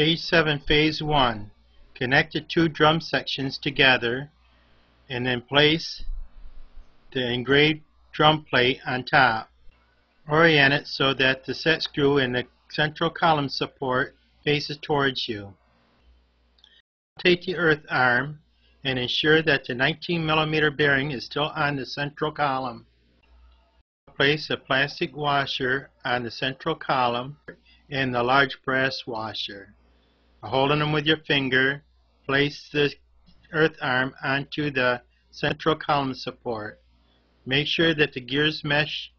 Stage 7, Phase 1. Connect the two drum sections together and then place the engraved drum plate on top. Orient it so that the set screw and the central column support faces towards you. Rotate the earth arm and ensure that the 19mm bearing is still on the central column. Place a plastic washer on the central column and the large brass washer. Holding them with your finger, place the earth arm onto the central column support. Make sure that the gears mesh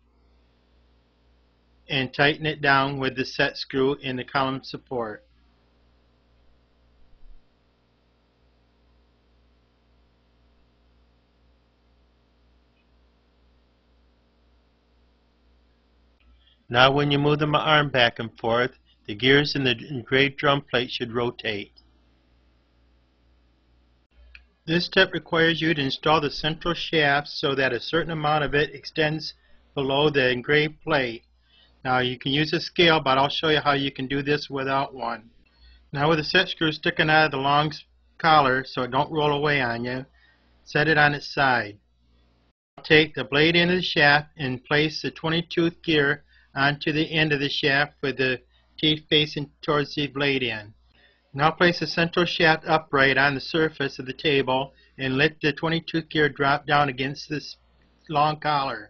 and tighten it down with the set screw in the column support. Now when you move the arm back and forth, the gears in the engraved drum plate should rotate. This step requires you to install the central shaft so that a certain amount of it extends below the engraved plate. Now you can use a scale, but I'll show you how you can do this without one. Now with the set screw sticking out of the long collar so it don't roll away on you, set it on its side. Take the blade end of the shaft and place the 20-tooth gear onto the end of the shaft with the teeth facing towards the blade end. Now place the central shaft upright on the surface of the table and let the 20-tooth gear drop down against this long collar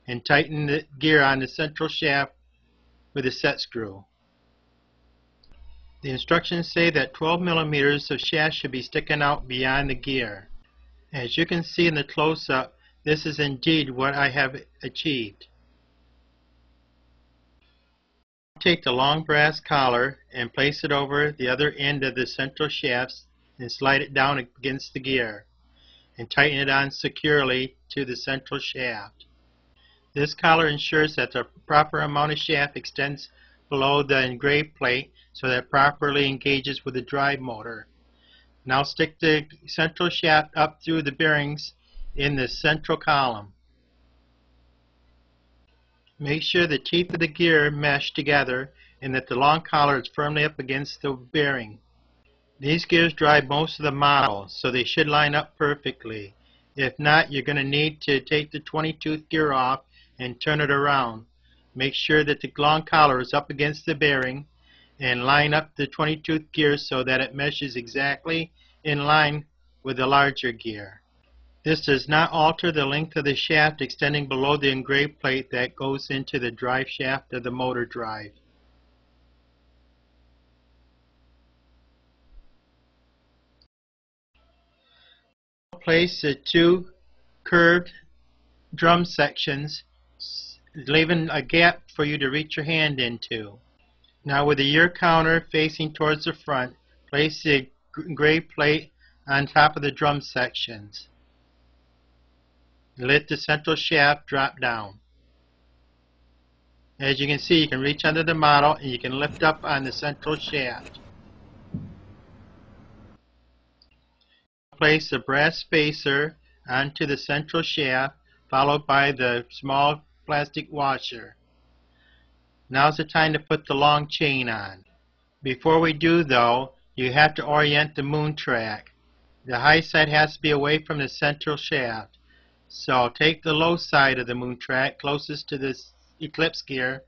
and tighten the gear on the central shaft with a set screw. The instructions say that 12mm of shaft should be sticking out beyond the gear. As you can see in the close-up, this is indeed what I have achieved. Take the long brass collar and place it over the other end of the central shaft and slide it down against the gear and tighten it on securely to the central shaft. This collar ensures that the proper amount of shaft extends below the engraved plate so that it properly engages with the drive motor. Now stick the central shaft up through the bearings in the central column. Make sure the teeth of the gear mesh together and that the long collar is firmly up against the bearing. These gears drive most of the model, so they should line up perfectly. If not, you're going to need to take the 20-tooth gear off and turn it around. Make sure that the long collar is up against the bearing and line up the 20-tooth gear so that it meshes exactly in line with the larger gear. This does not alter the length of the shaft extending below the engraved plate that goes into the drive shaft of the motor drive. Place the two curved drum sections, leaving a gap for you to reach your hand into. Now with the year counter facing towards the front, place the engraved plate on top of the drum sections. Let the central shaft drop down. As you can see, you can reach under the model and you can lift up on the central shaft. Place the brass spacer onto the central shaft, followed by the small plastic washer. Now's the time to put the long chain on. Before we do though, you have to orient the moon track. The high side has to be away from the central shaft. So take the low side of the moon track closest to this eclipse gear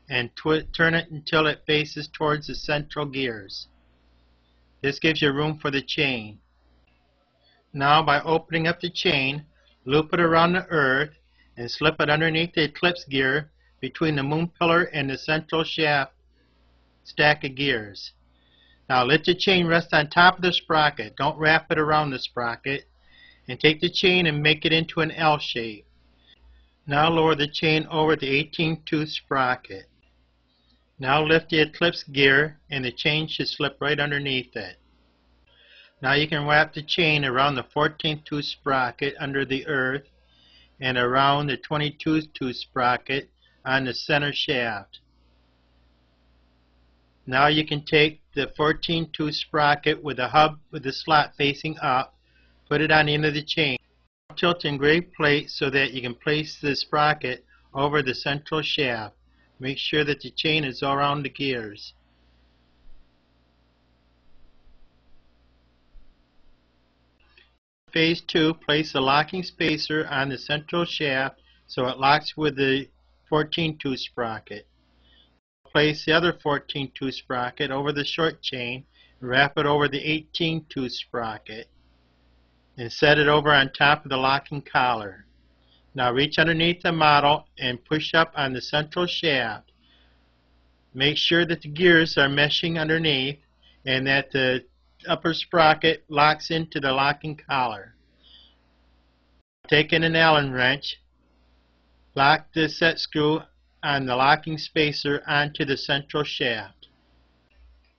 and turn it until it faces towards the central gears. This gives you room for the chain. Now by opening up the chain, loop it around the earth and slip it underneath the eclipse gear between the moon pillar and the central shaft stack of gears. Now let the chain rest on top of the sprocket. Don't wrap it around the sprocket. And take the chain and make it into an L shape. Now lower the chain over the 18-tooth sprocket. Now lift the eclipse gear and the chain should slip right underneath it. Now you can wrap the chain around the 14-tooth sprocket under the earth and around the 22-tooth sprocket on the center shaft. Now you can take the 14-tooth sprocket with the hub with the slot facing up, put it on the end of the chain. Tilt the engraved plate so that you can place the sprocket over the central shaft. Make sure that the chain is around the gears. Phase 2, place the locking spacer on the central shaft so it locks with the 14-tooth sprocket. Place the other 14-tooth sprocket over the short chain and wrap it over the 18-tooth sprocket and set it over on top of the locking collar. Now reach underneath the model and push up on the central shaft. Make sure that the gears are meshing underneath and that the upper sprocket locks into the locking collar. Take in an Allen wrench, lock the set screw on the locking spacer onto the central shaft.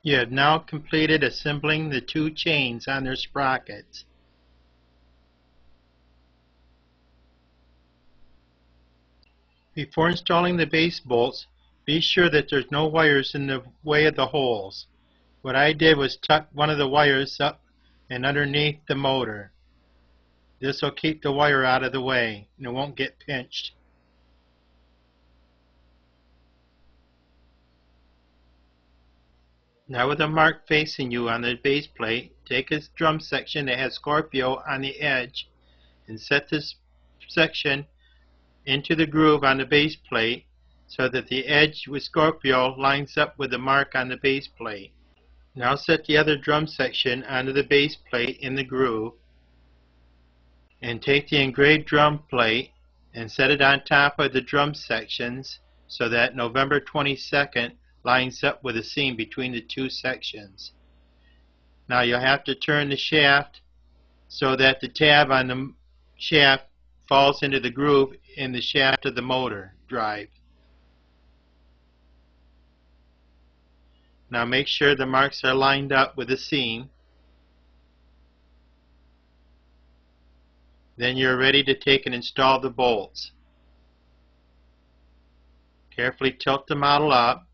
You have now completed assembling the two chains on their sprockets. Before installing the base bolts, be sure that there's no wires in the way of the holes. What I did was tuck one of the wires up and underneath the motor. This will keep the wire out of the way and it won't get pinched. Now with a mark facing you on the base plate, take a drum section that has Scorpio on the edge and set this section into the groove on the base plate so that the edge with Scorpio lines up with the mark on the base plate. Now set the other drum section onto the base plate in the groove and take the engraved drum plate and set it on top of the drum sections so that November 22nd lines up with the seam between the two sections. Now you'll have to turn the shaft so that the tab on the shaft falls into the groove in the shaft of the motor drive. Now make sure the marks are lined up with the seam. Then you're ready to take and install the bolts. Carefully tilt the model up,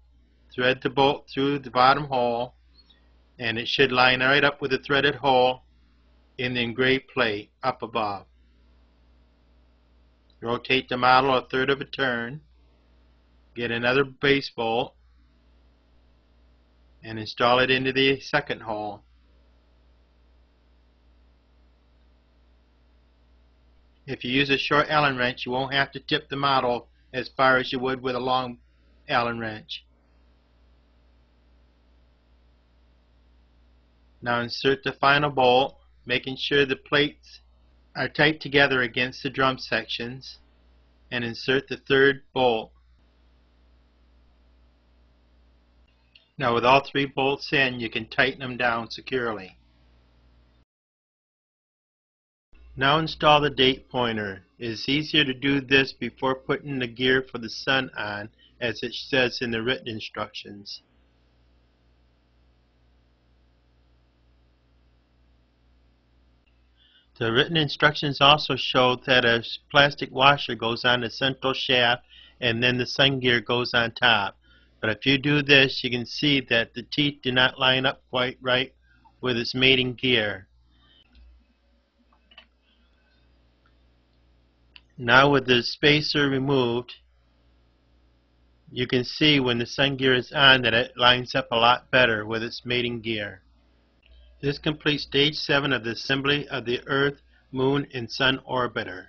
thread the bolt through the bottom hole, and it should line right up with the threaded hole in the engraved plate up above. Rotate the model a third of a turn, get another base bolt, and install it into the second hole. If you use a short Allen wrench, you won't have to tip the model as far as you would with a long Allen wrench. Now insert the final bolt, making sure the plates are tight together against the drum sections, and insert the third bolt. Now with all three bolts in, you can tighten them down securely. Now install the date pointer. It is easier to do this before putting the gear for the sun on, as it says in the written instructions. The written instructions also show that a plastic washer goes on the central shaft and then the sun gear goes on top. But if you do this, you can see that the teeth do not line up quite right with its mating gear. Now with the spacer removed, you can see when the sun gear is on that it lines up a lot better with its mating gear. This completes stage 7 of the assembly of the Earth, Moon, and Sun orbiter.